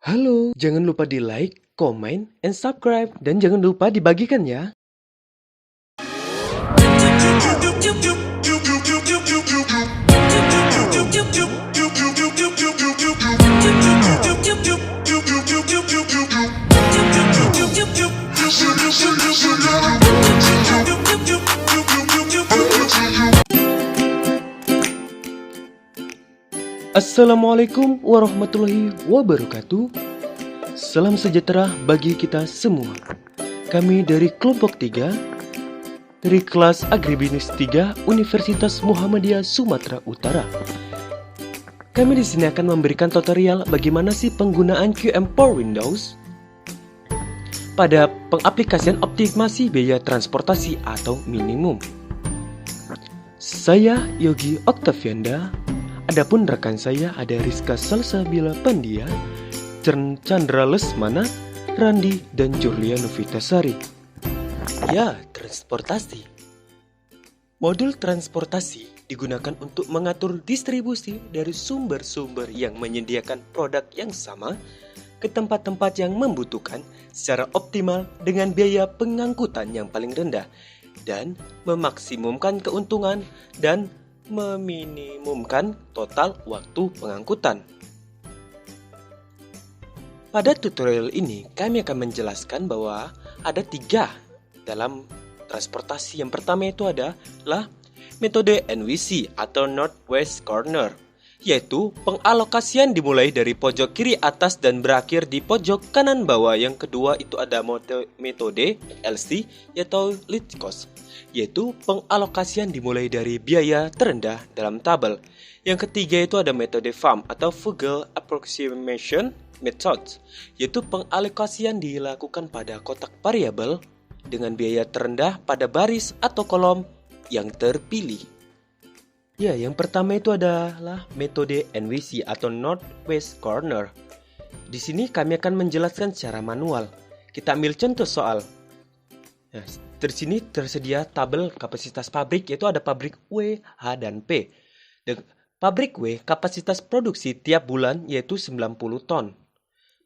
Halo, jangan lupa di like, comment, and subscribe. Dan jangan lupa dibagikan ya. Assalamualaikum warahmatullahi wabarakatuh. Salam sejahtera bagi kita semua. Kami dari kelompok 3 dari kelas Agribisnis 3 Universitas Muhammadiyah Sumatera Utara. Kami di sini akan memberikan tutorial bagaimana sih penggunaan QM for Windows pada pengaplikasian optimasi biaya transportasi atau minimum. Saya Yogi Oktavianda. Adapun rekan saya ada Rizka Salsabila Pandia, Chandra Lesmana, Randi, dan Jurlia Novitasari. Ya, transportasi. Modul transportasi digunakan untuk mengatur distribusi dari sumber-sumber yang menyediakan produk yang sama ke tempat-tempat yang membutuhkan secara optimal dengan biaya pengangkutan yang paling rendah dan memaksimumkan keuntungan dan meminimumkan total waktu pengangkutan. Pada tutorial ini, kami akan menjelaskan bahwa ada 3 dalam transportasi. Yang pertama itu adalah metode NWC atau Northwest Corner, yaitu pengalokasian dimulai dari pojok kiri atas dan berakhir di pojok kanan bawah. Yang kedua itu ada metode LC yaitu least cost, yaitu pengalokasian dimulai dari biaya terendah dalam tabel. Yang ketiga itu ada metode FAM atau Frugal Approximation Method, yaitu pengalokasian dilakukan pada kotak variabel dengan biaya terendah pada baris atau kolom yang terpilih. Ya, yang pertama itu adalah metode NWC atau Northwest Corner. Di sini kami akan menjelaskan secara manual. Kita ambil contoh soal. Nah, di sini tersedia tabel kapasitas pabrik, yaitu ada pabrik W, H, dan P. Pabrik W kapasitas produksi tiap bulan yaitu 90 ton.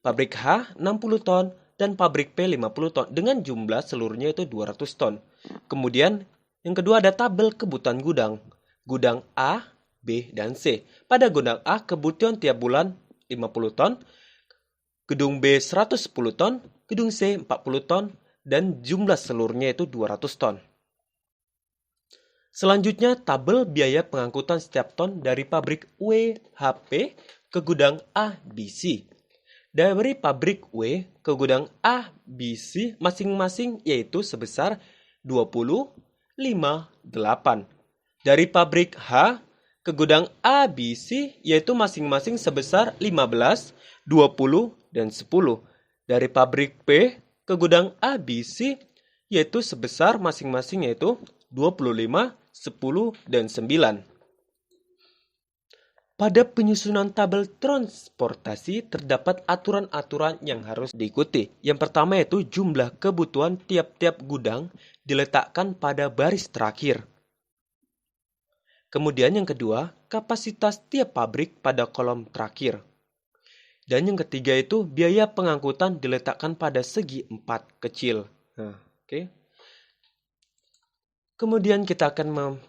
Pabrik H 60 ton dan pabrik P 50 ton dengan jumlah seluruhnya itu 200 ton. Kemudian yang kedua ada tabel kebutuhan gudang. Gudang A, B, dan C. Pada gudang A kebutuhan tiap bulan 50 ton, gedung B 110 ton, gedung C 40 ton, dan jumlah seluruhnya itu 200 ton. Selanjutnya tabel biaya pengangkutan setiap ton dari pabrik WHP ke gudang ABC. Dari pabrik W ke gudang ABC masing-masing yaitu sebesar 20, 5, 8. Dari pabrik H ke gudang ABC yaitu masing-masing sebesar 15, 20, dan 10. Dari pabrik P ke gudang ABC yaitu sebesar masing-masing yaitu 25, 10, dan 9. Pada penyusunan tabel transportasi terdapat aturan-aturan yang harus diikuti. Yang pertama yaitu jumlah kebutuhan tiap-tiap gudang diletakkan pada baris terakhir. Kemudian yang kedua, kapasitas tiap pabrik pada kolom terakhir. Dan yang ketiga itu biaya pengangkutan diletakkan pada segi 4 kecil. Kemudian kita akan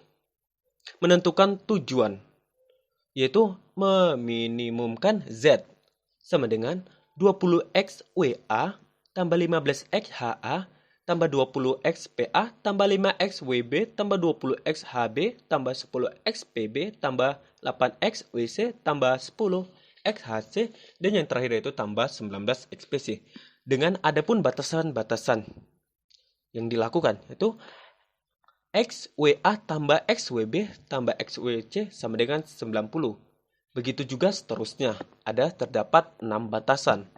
menentukan tujuan, yaitu meminimumkan Z sama dengan 20X WA tambah 15X HA tambah 20X PA tambah 5X WB tambah 20X HB tambah 10X PB tambah 8X WC tambah 10X HC dan yang terakhir yaitu tambah 19X PC. Dengan adapun batasan-batasan yang dilakukan yaitu XWA tambah XWB tambah XWC sama dengan 90. Begitu juga seterusnya. Terdapat 6 batasan.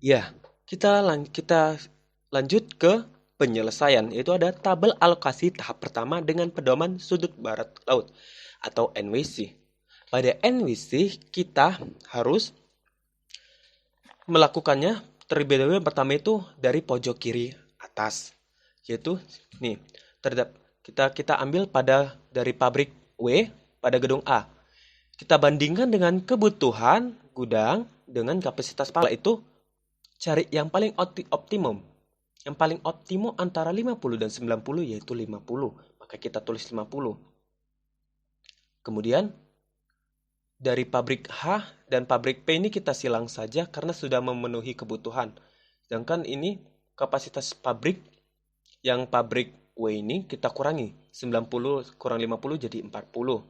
Ya, kita lanjut ke penyelesaian, yaitu ada tabel alokasi tahap pertama dengan pedoman sudut barat laut atau NWC. Pada NWC kita harus melakukannya terlebih dahulu. Yang pertama itu dari pojok kiri atas, yaitu nih kita ambil dari pabrik W pada gedung A. Kita bandingkan dengan kebutuhan gudang dengan kapasitas pala itu cari yang paling optimum. Yang paling optimum antara 50 dan 90 yaitu 50. Maka kita tulis 50. Kemudian dari pabrik H dan pabrik P ini kita silang saja karena sudah memenuhi kebutuhan. Sedangkan ini kapasitas pabrik yang pabrik W ini kita kurangi. 90 kurang 50 jadi 40.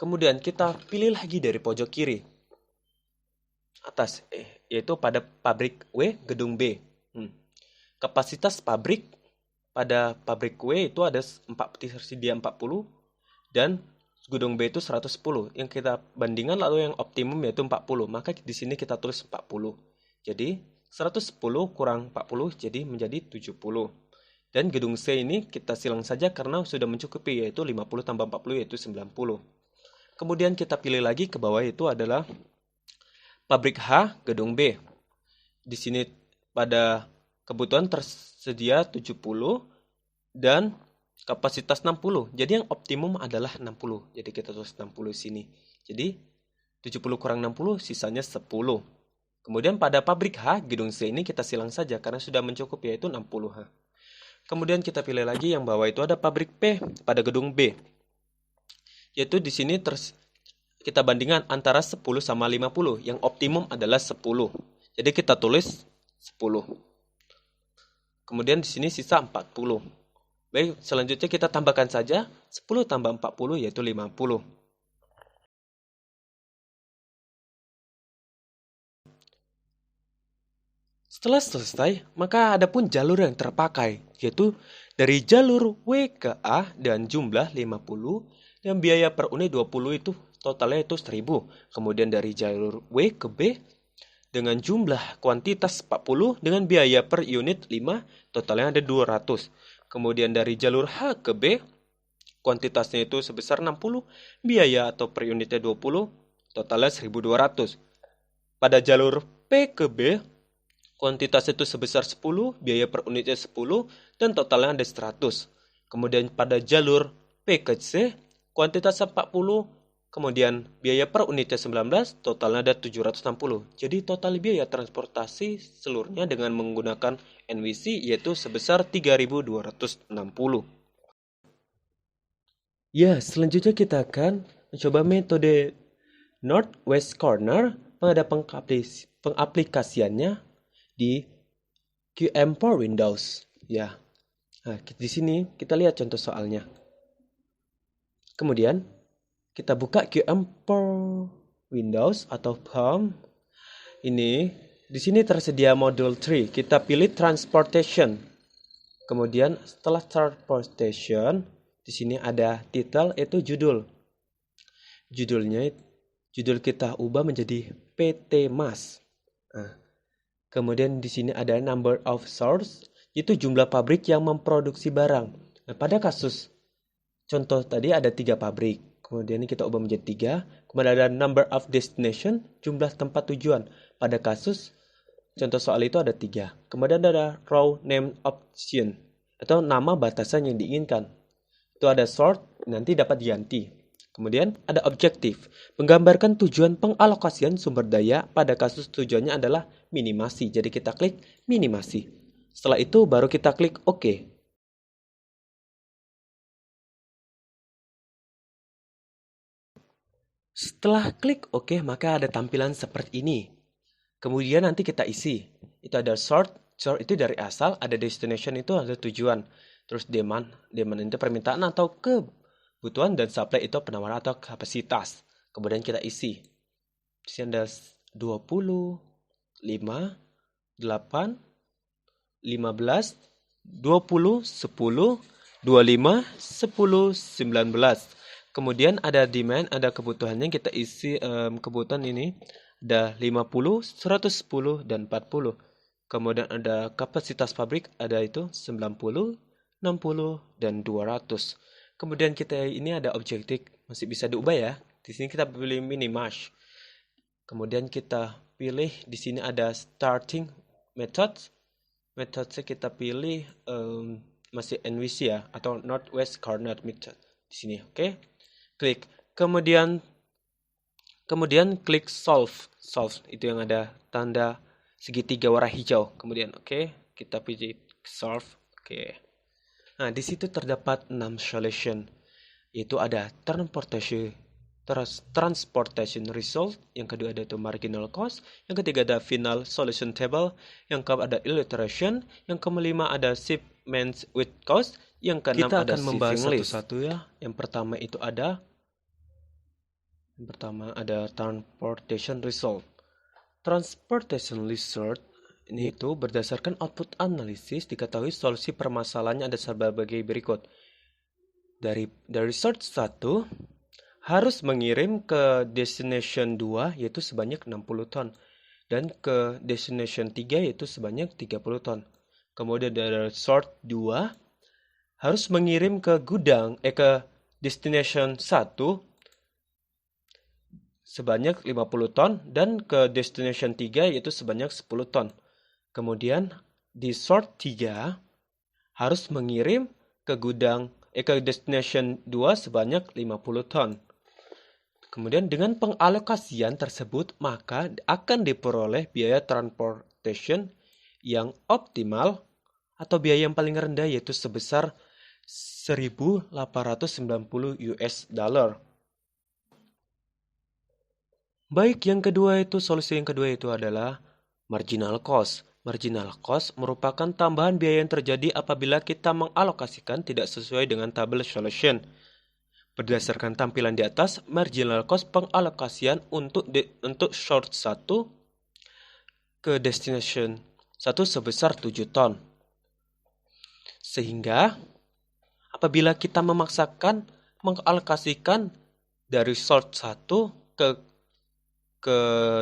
Kemudian kita pilih lagi dari pojok kiri atas, yaitu pada pabrik W gedung B. Kapasitas pabrik pada pabrik W itu ada tersedia 40 dan gedung B itu 110. Yang kita bandingkan lalu yang optimum yaitu 40. Maka di sini kita tulis 40. Jadi 110 kurang 40 jadi menjadi 70. Dan gedung C ini kita silang saja karena sudah mencukupi yaitu 50 tambah 40 yaitu 90. Kemudian kita pilih lagi ke bawah itu adalah pabrik H gedung B. Di sini pada kebutuhan tersedia 70 dan kapasitas 60. Jadi yang optimum adalah 60. Jadi kita tulis 60 sini. Jadi 70 kurang 60 sisanya 10. Kemudian pada pabrik H gedung C ini kita silang saja karena sudah mencukupi yaitu 60H. Kemudian kita pilih lagi yang bawah itu ada pabrik P pada gedung B. Yaitu di sini kita bandingkan antara 10 sama 50. Yang optimum adalah 10. Jadi kita tulis 10. Kemudian di sini sisa 40. Baik, selanjutnya kita tambahkan saja 10 tambah 40 yaitu 50. Setelah selesai, maka ada pun jalur yang terpakai, yaitu dari jalur W ke A dan jumlah 50 dan biaya per unit 20 itu totalnya itu 1000. Kemudian dari jalur W ke B dengan jumlah kuantitas 40 dengan biaya per unit 5 totalnya ada 200. Kemudian dari jalur H ke B kuantitasnya itu sebesar 60, biaya atau per unitnya 20, totalnya 1200. Pada jalur P ke B kuantitas itu sebesar 10, biaya per unitnya 10, dan totalnya ada 100. Kemudian pada jalur P ke C, kuantitas 40, kemudian biaya per unitnya 19, totalnya ada 760. Jadi total biaya transportasi seluruhnya dengan menggunakan NWC yaitu sebesar 3.260. Ya, selanjutnya kita akan mencoba metode Northwest Corner pada pengaplikasiannya di QM for Windows. Ya, nah, di sini kita lihat contoh soalnya. Kemudian kita buka QM for Windows atau POM. Ini di sini tersedia modul 3. Kita pilih Transportation. Kemudian setelah Transportation, di sini ada title itu judul. Judul kita ubah menjadi PT Mas. Nah, kemudian di sini ada number of source, itu jumlah pabrik yang memproduksi barang. Nah, pada kasus contoh tadi ada 3 pabrik. Kemudian ini kita ubah menjadi 3. Kemudian ada number of destination, jumlah tempat tujuan. Pada kasus contoh soal itu ada 3. Kemudian ada row name option atau nama batasan yang diinginkan. Itu ada sort, nanti dapat diganti. Kemudian ada objektif, menggambarkan tujuan pengalokasian sumber daya. Pada kasus tujuannya adalah minimasi. Jadi kita klik minimasi. Setelah itu baru kita klik OK. Setelah klik OK, maka ada tampilan seperti ini. Kemudian nanti kita isi. Itu ada sort itu dari asal, ada destination itu ada tujuan. Terus demand itu permintaan atau kebutuhan, dan supply itu penawaran atau kapasitas. Kemudian kita isi. Di sini ada 20, 5, 8, 15, 20, 10, 25, 10, 19. Kemudian ada demand, ada kebutuhannya, kita isi kebutuhan ini ada 50, 110, dan 40. Kemudian ada kapasitas pabrik, ada itu 90, 60, dan 200. Kemudian kita ini ada objektif, masih bisa diubah ya. Di sini kita pilih minimash. Kemudian kita pilih di sini ada starting method. Metode kita pilih masih NWC ya, atau Northwest Corner method di sini. Oke. Klik. Kemudian Kemudian klik solve. Solve itu yang ada tanda segitiga warna hijau. Kemudian kita pilih solve. Nah, di situ terdapat 6 solution, yaitu ada transportation result, yang kedua ada itu marginal cost, yang ketiga ada final solution table, yang keempat ada illustration, yang kelima ada shipments with cost, yang keenam Kita ada akan membahas shipping list. satu-satu ya. Yang pertama ada transportation result. Transportation result ini itu berdasarkan output analisis diketahui solusi permasalahannya ada sebagai berikut. Dari result 1 harus mengirim ke destination 2 yaitu sebanyak 60 ton dan ke destination 3 yaitu sebanyak 30 ton. Kemudian dari result 2 harus mengirim ke ke destination 1 sebanyak 50 ton dan ke destination 3 yaitu sebanyak 10 ton. Kemudian di sort 3 harus mengirim ke ke destination 2 sebanyak 50 ton. Kemudian dengan pengalokasian tersebut maka akan diperoleh biaya transportation yang optimal atau biaya yang paling rendah yaitu sebesar 1.890 US dollar. Baik, solusi yang kedua itu adalah marginal cost. Marginal cost merupakan tambahan biaya yang terjadi apabila kita mengalokasikan tidak sesuai dengan tabel solution. Berdasarkan tampilan di atas, marginal cost pengalokasian untuk short 1 ke destination 1 sebesar 7 ton. Sehingga apabila kita memaksakan mengalokasikan dari short 1 ke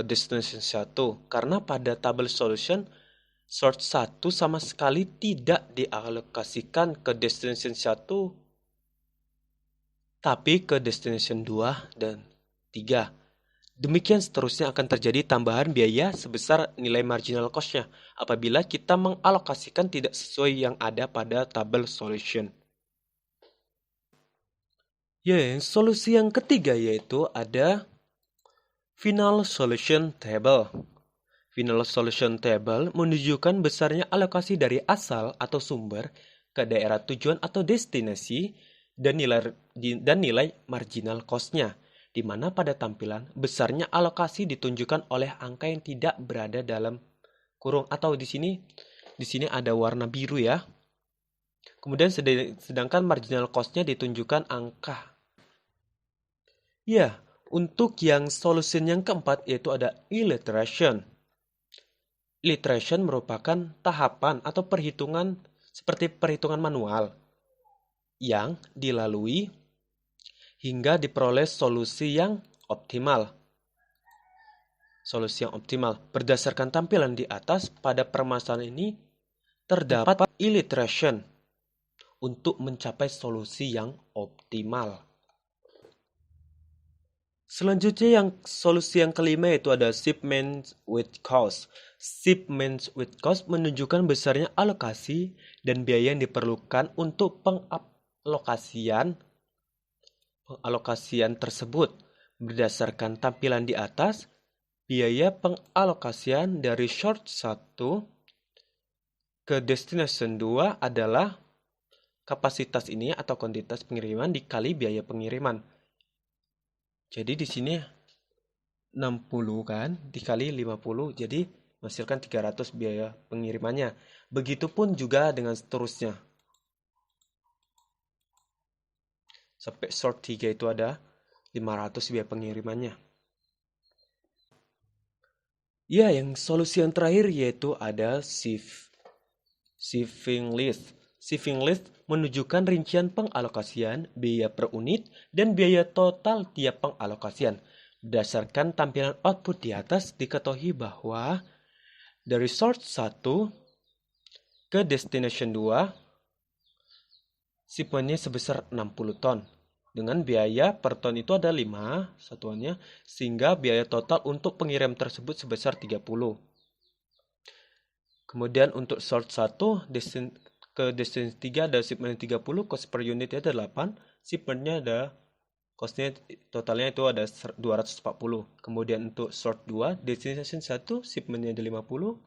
destination 1, karena pada tabel solution short 1 sama sekali tidak dialokasikan ke destination 1 tapi ke destination 2 dan 3. Demikian seterusnya akan terjadi tambahan biaya sebesar nilai marginal cost-nya apabila kita mengalokasikan tidak sesuai yang ada pada tabel solution. Solusi yang ketiga yaitu ada final solution table. Final solution table menunjukkan besarnya alokasi dari asal atau sumber ke daerah tujuan atau destinasi dan nilai marginal cost-nya, di mana pada tampilan besarnya alokasi ditunjukkan oleh angka yang tidak berada dalam kurung atau di sini ada warna biru ya. Kemudian sedangkan marginal cost-nya ditunjukkan angka. Untuk yang solution yang keempat yaitu ada illustration. Illustration merupakan tahapan atau perhitungan seperti perhitungan manual yang dilalui hingga diperoleh solusi yang optimal. Solusi yang optimal. Berdasarkan tampilan di atas, pada permasalahan ini terdapat illustration untuk mencapai solusi yang optimal. Selanjutnya solusi yang kelima yaitu ada shipments with cost. Shipments with cost menunjukkan besarnya alokasi dan biaya yang diperlukan untuk pengalokasian tersebut. Berdasarkan tampilan di atas, biaya pengalokasian dari short 1 ke destination 2 adalah kapasitas ini atau kuantitas pengiriman dikali biaya pengiriman. Jadi di sini 60 kan dikali 50 jadi menghasilkan 300 biaya pengirimannya. Begitupun juga dengan seterusnya. Sampai short 3 itu ada 500 biaya pengirimannya. Yang solusi yang terakhir yaitu ada shipping list. Shipping list menunjukkan rincian pengalokasian, biaya per unit, dan biaya total tiap pengalokasian. Berdasarkan tampilan output di atas, diketahui bahwa dari source 1 ke destination 2, shipmentnya sebesar 60 ton. Dengan biaya per ton itu ada 5 satuannya, sehingga biaya total untuk pengirim tersebut sebesar 30. Kemudian untuk source 1 ke destination 3 ada shipment 30, cost per unitnya ada 8, shipmentnya ada Costnya totalnya itu ada 240. Kemudian untuk sort 2, destination 1, shipmentnya ada 50.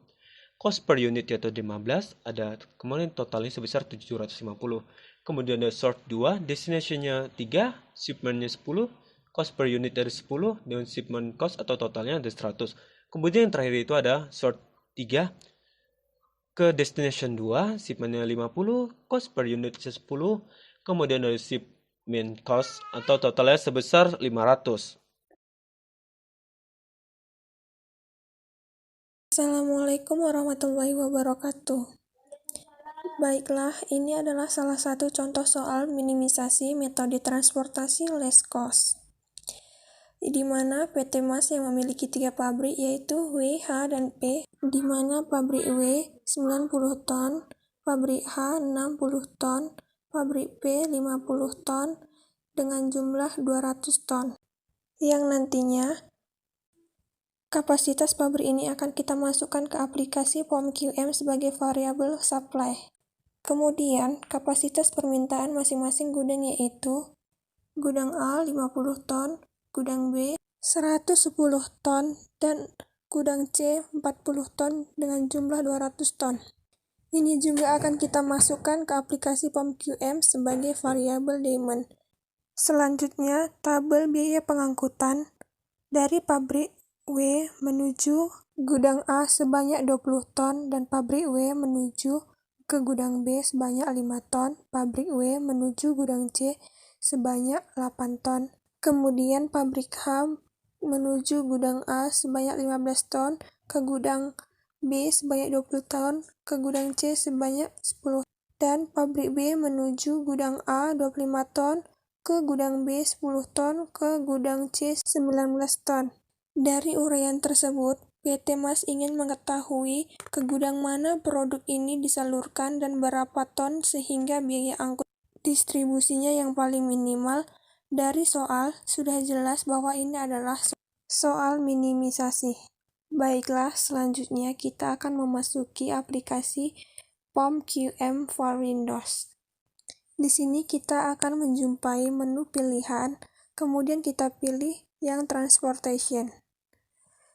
Cost per unit yaitu 15, ada kemudian totalnya sebesar 750. Kemudian ada sort 2, destinationnya 3, shipmentnya 10, cost per unit dari 10, dan shipment cost atau totalnya ada 100. Kemudian yang terakhir itu ada sort 3, ke destination 2, shipmentnya 50, cost per unit 10, kemudian ada shipment cost atau totalnya sebesar 500. Assalamualaikum warahmatullahi wabarakatuh. Baiklah, ini adalah salah satu contoh soal minimisasi metode transportasi less cost, di mana PT Mas yang memiliki 3 pabrik yaitu W, H, dan P, di mana pabrik W 90 ton, pabrik H 60 ton, pabrik P 50 ton, dengan jumlah 200 ton, yang nantinya kapasitas pabrik ini akan kita masukkan ke aplikasi POM-QM sebagai variabel supply. Kemudian, kapasitas permintaan masing-masing gudang yaitu gudang A 50 ton, gudang B 110 ton, dan gudang C 40 ton dengan jumlah 200 ton. Ini juga akan kita masukkan ke aplikasi POM-QM sebagai variabel demand. Selanjutnya, tabel biaya pengangkutan dari pabrik W menuju gudang A sebanyak 20 ton dan pabrik W menuju ke gudang B sebanyak 5 ton, pabrik W menuju gudang C sebanyak 8 ton. Kemudian pabrik H menuju gudang A sebanyak 15 ton, ke gudang B sebanyak 20 ton, ke gudang C sebanyak 10 dan pabrik B menuju gudang A 25 ton, ke gudang B 10 ton, ke gudang C 19 ton. Dari uraian tersebut, PT Mas ingin mengetahui ke gudang mana produk ini disalurkan dan berapa ton sehingga biaya angkut distribusinya yang paling minimal. Dari soal, sudah jelas bahwa ini adalah soal minimisasi. Baiklah, selanjutnya kita akan memasuki aplikasi POM-QM for Windows. Di sini kita akan menjumpai menu pilihan, kemudian kita pilih yang transportation.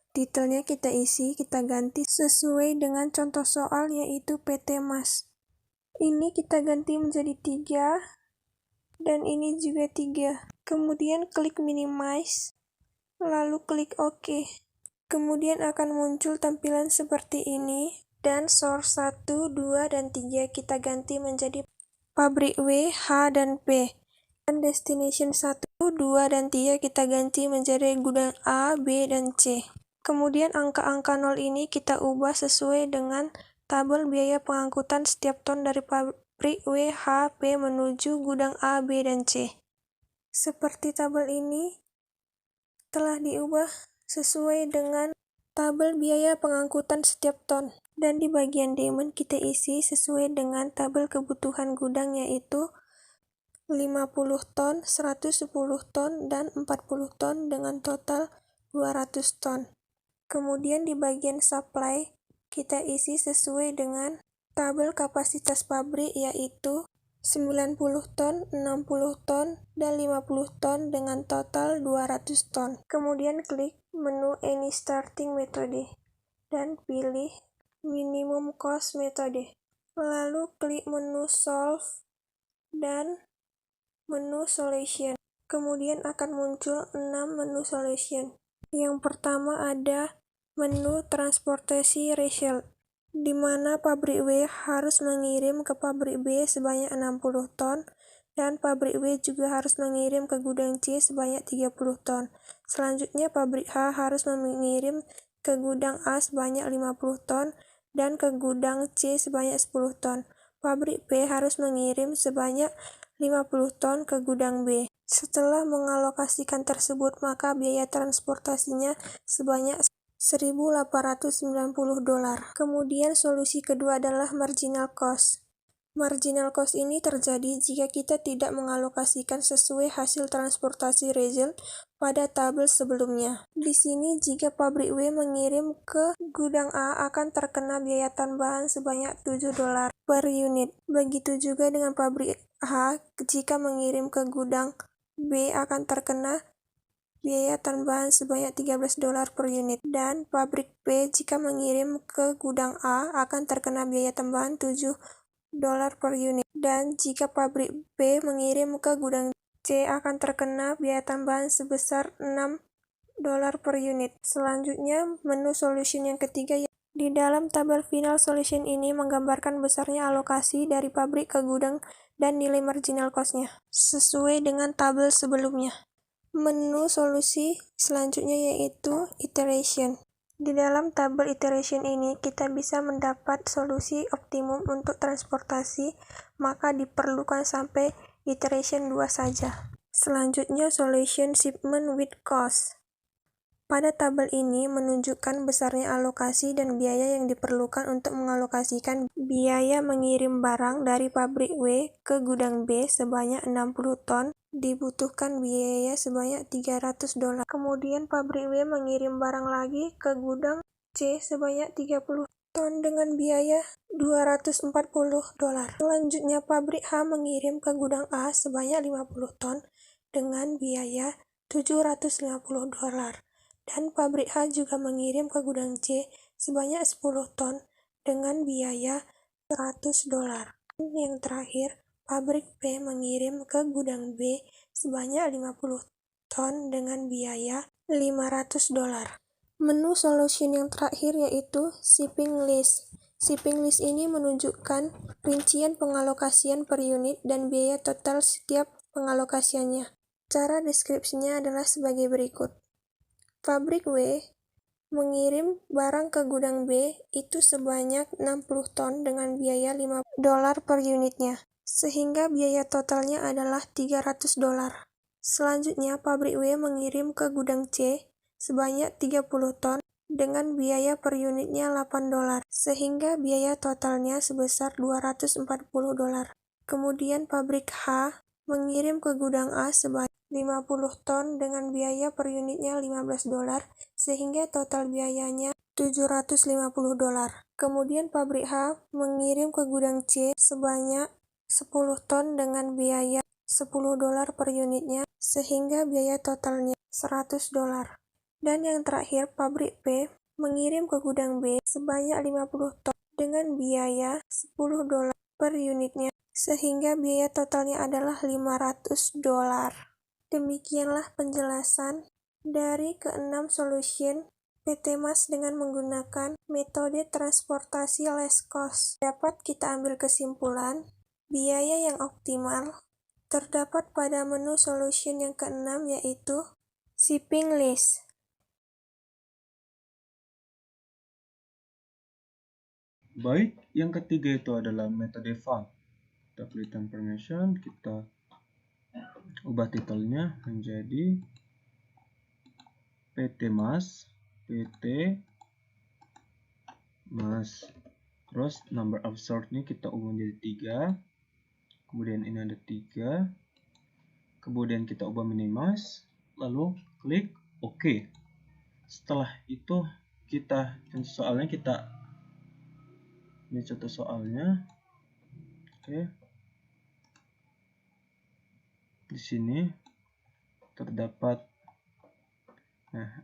Detailnya kita isi, kita ganti sesuai dengan contoh soal yaitu PT Mas. Ini kita ganti menjadi 3, dan ini juga 3. Kemudian klik minimize, lalu klik OK. Kemudian akan muncul tampilan seperti ini, dan source 1, 2, dan 3 kita ganti menjadi pabrik W, H, dan P. Dan destination 1, 2, dan 3 kita ganti menjadi gudang A, B, dan C. Kemudian angka-angka 0 ini kita ubah sesuai dengan tabel biaya pengangkutan setiap ton dari pabrik W, H, P menuju gudang A, B, dan C. Seperti tabel ini telah diubah sesuai dengan tabel biaya pengangkutan setiap ton. Dan di bagian demand kita isi sesuai dengan tabel kebutuhan gudang yaitu 50 ton, 110 ton, dan 40 ton dengan total 200 ton. Kemudian di bagian supply, kita isi sesuai dengan tabel kapasitas pabrik yaitu 90 ton, 60 ton, dan 50 ton dengan total 200 ton. Kemudian klik menu Any Starting Method dan pilih Minimum Cost Method. Lalu klik menu Solve dan menu Solution. Kemudian akan muncul 6 menu solution. Yang pertama ada menu transportasi result, di mana pabrik W harus mengirim ke pabrik B sebanyak 60 ton, dan pabrik W juga harus mengirim ke gudang C sebanyak 30 ton. Selanjutnya pabrik H harus mengirim ke gudang A sebanyak 50 ton, dan ke gudang C sebanyak 10 ton. Pabrik P harus mengirim sebanyak 50 ton ke gudang B. Setelah mengalokasikan tersebut, maka biaya transportasinya sebanyak $1.890. Kemudian solusi kedua adalah marginal cost. Marginal cost ini terjadi jika kita tidak mengalokasikan sesuai hasil transportasi result pada tabel sebelumnya. Di sini jika pabrik W mengirim ke gudang A akan terkena biaya tambahan sebanyak $7 per unit. Begitu juga dengan pabrik H jika mengirim ke gudang B akan terkena biaya tambahan sebanyak $13 per unit, dan pabrik B jika mengirim ke gudang A akan terkena biaya tambahan $7 per unit, dan jika pabrik B mengirim ke gudang C akan terkena biaya tambahan sebesar $6 per unit. Selanjutnya, menu solution yang ketiga. Di dalam tabel final solution ini menggambarkan besarnya alokasi dari pabrik ke gudang dan nilai marginal cost-nya, sesuai dengan tabel sebelumnya. Menu solusi selanjutnya yaitu iteration. Di dalam tabel iteration ini, kita bisa mendapat solusi optimum untuk transportasi, maka diperlukan sampai iteration 2 saja. Selanjutnya, solution shipment with cost. Pada tabel ini menunjukkan besarnya alokasi dan biaya yang diperlukan untuk mengalokasikan biaya mengirim barang dari pabrik W ke gudang B sebanyak 60 ton, dibutuhkan biaya sebanyak $300. Kemudian pabrik W mengirim barang lagi ke gudang C sebanyak 30 ton dengan biaya $240. Selanjutnya pabrik H mengirim ke gudang A sebanyak 50 ton dengan biaya $750. Dan pabrik H juga mengirim ke gudang C sebanyak 10 ton dengan biaya $100. Dan yang terakhir, pabrik B mengirim ke gudang B sebanyak 50 ton dengan biaya $500. Menu solution yang terakhir yaitu shipping list. Shipping list ini menunjukkan rincian pengalokasian per unit dan biaya total setiap pengalokasiannya. Cara deskripsinya adalah sebagai berikut. Pabrik W mengirim barang ke gudang B itu sebanyak 60 ton dengan biaya $5 per unitnya, sehingga biaya totalnya adalah $300. Selanjutnya, pabrik W mengirim ke gudang C sebanyak 30 ton dengan biaya per unitnya $8, sehingga biaya totalnya sebesar $240. Kemudian pabrik H mengirim ke gudang A sebanyak 50 ton dengan biaya per unitnya $15, sehingga total biayanya $750. Kemudian pabrik H mengirim ke gudang C sebanyak 10 ton dengan biaya $10 per unitnya, sehingga biaya totalnya $100. Dan yang terakhir, pabrik B mengirim ke gudang B sebanyak 50 ton dengan biaya $10 per unitnya, sehingga biaya totalnya adalah $500. Demikianlah penjelasan dari keenam solution PT Mas dengan menggunakan metode transportasi less cost. Dapat kita ambil kesimpulan, biaya yang optimal terdapat pada menu solution yang keenam yaitu shipping list. Baik, yang ketiga itu adalah metode FANG. Kita klik information, kita ubah titelnya menjadi PT Mas, terus number of sortnya kita ubah menjadi 3, kemudian ini ada 3, kemudian kita ubah minimas, lalu klik OK. Setelah itu kita contoh soalnya, ini contoh soalnya. Oke. Di sini terdapat,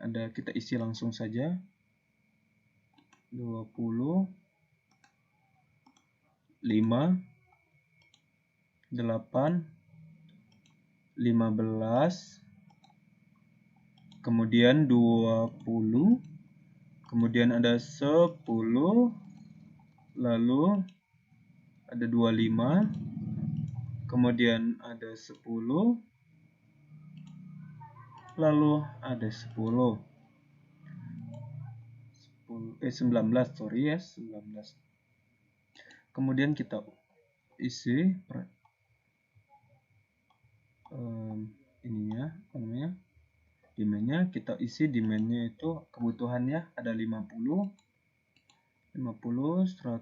ada, kita isi langsung saja 20, 5, 8, 15, kemudian 20, kemudian ada 10, lalu ada 25, kemudian ada 10, lalu ada 19, 19. Kemudian kita isi ininya, demand-nya, kita isi demand-nya itu kebutuhannya ada 50, 110,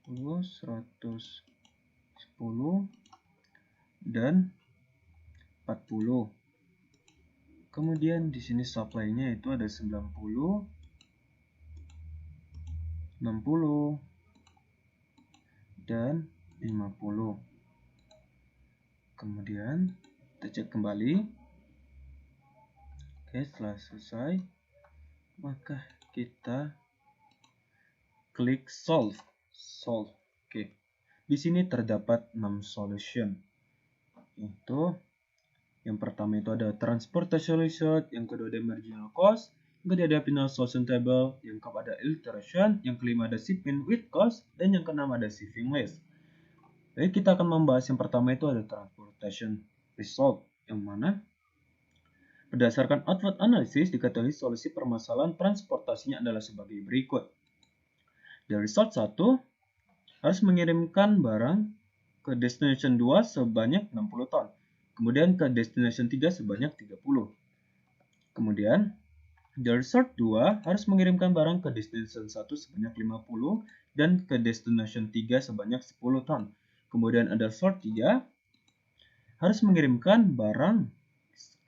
110 dan 40. Kemudian di sini supply-nya itu ada 90, 60 dan 50. Kemudian kita cek kembali. Oke, setelah selesai, maka kita klik solve. Oke. Di sini terdapat 6 solution. Itu yang pertama itu ada transportation result, yang kedua ada marginal cost, yang ketiga ada final solution table, yang keempat ada iteration, yang kelima ada shipment with cost, dan yang keenam ada shipping list. Jadi kita akan membahas yang pertama itu ada transportation result, yang mana berdasarkan output analysis diketahui solusi permasalahan transportasinya adalah sebagai berikut. Dari result 1 harus mengirimkan barang ke destination 2 sebanyak 60 ton. Kemudian ke destination 3 sebanyak 30. Kemudian dari result 2 harus mengirimkan barang ke destination 1 sebanyak 50 dan ke destination 3 sebanyak 10 ton. Kemudian ada result 3 harus mengirimkan barang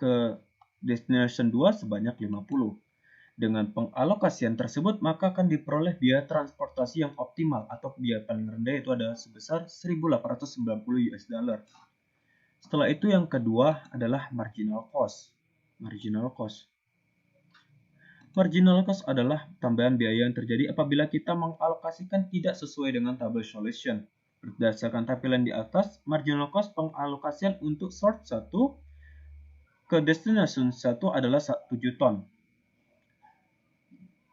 ke destination 2 sebanyak 50. Dengan pengalokasian tersebut maka akan diperoleh biaya transportasi yang optimal atau biaya paling rendah itu ada sebesar 1.890 US dollar. Setelah itu yang kedua adalah marginal cost. Marginal cost adalah tambahan biaya yang terjadi apabila kita mengalokasikan tidak sesuai dengan tabel solution. Berdasarkan tampilan di atas, marginal cost pengalokasian untuk sort 1 ke destination 1 adalah 7 ton.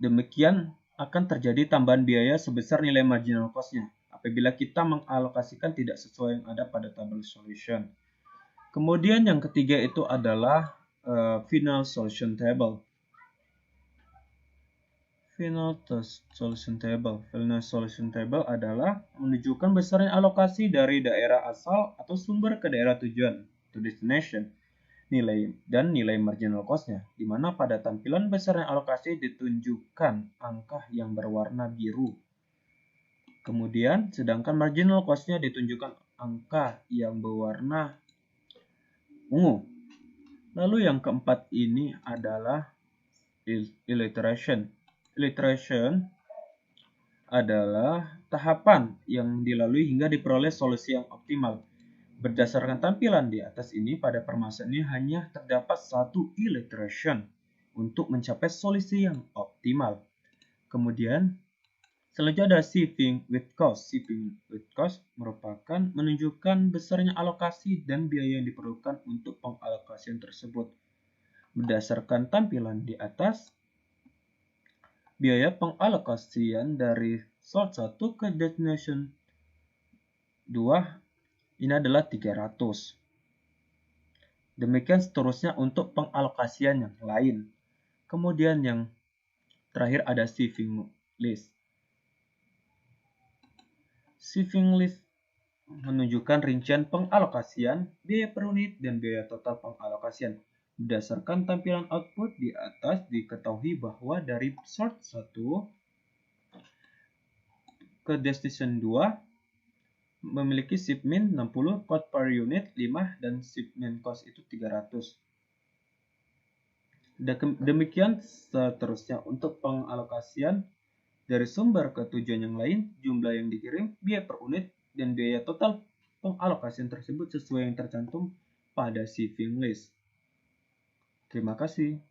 Demikian akan terjadi tambahan biaya sebesar nilai marginal cost-nya apabila kita mengalokasikan tidak sesuai yang ada pada tabel solution. Kemudian yang ketiga itu adalah final solution table. Final solution table adalah menunjukkan besarnya alokasi dari daerah asal atau sumber ke daerah tujuan, to destination, nilai marginal cost-nya, di mana pada tampilan besarnya alokasi ditunjukkan angka yang berwarna biru. Kemudian, sedangkan marginal cost-nya ditunjukkan angka yang berwarna ungu. Lalu yang keempat ini adalah iteration. Iteration adalah tahapan yang dilalui hingga diperoleh solusi yang optimal. Berdasarkan tampilan di atas ini, pada permasalahan ini hanya terdapat satu iteration untuk mencapai solusi yang optimal. Kemudian, selanjutnya ada shipping with cost. Shipping with cost merupakan menunjukkan besarnya alokasi dan biaya yang diperlukan untuk pengalokasian tersebut. Berdasarkan tampilan di atas, biaya pengalokasian dari source 1 ke destination 2 ini adalah 300. Demikian seterusnya untuk pengalokasian yang lain. Kemudian yang terakhir ada shipping list. Shipping list menunjukkan rincian pengalokasian, biaya per unit, dan biaya total pengalokasian. Berdasarkan tampilan output di atas diketahui bahwa dari sort 1 ke destination 2 memiliki shipment 60, cost per unit 5, dan shipment cost itu 300. Demikian seterusnya untuk pengalokasian dari sumber ke tujuan yang lain, jumlah yang dikirim, biaya per unit, dan biaya total pengalokasian tersebut sesuai yang tercantum pada shipping list. Terima kasih.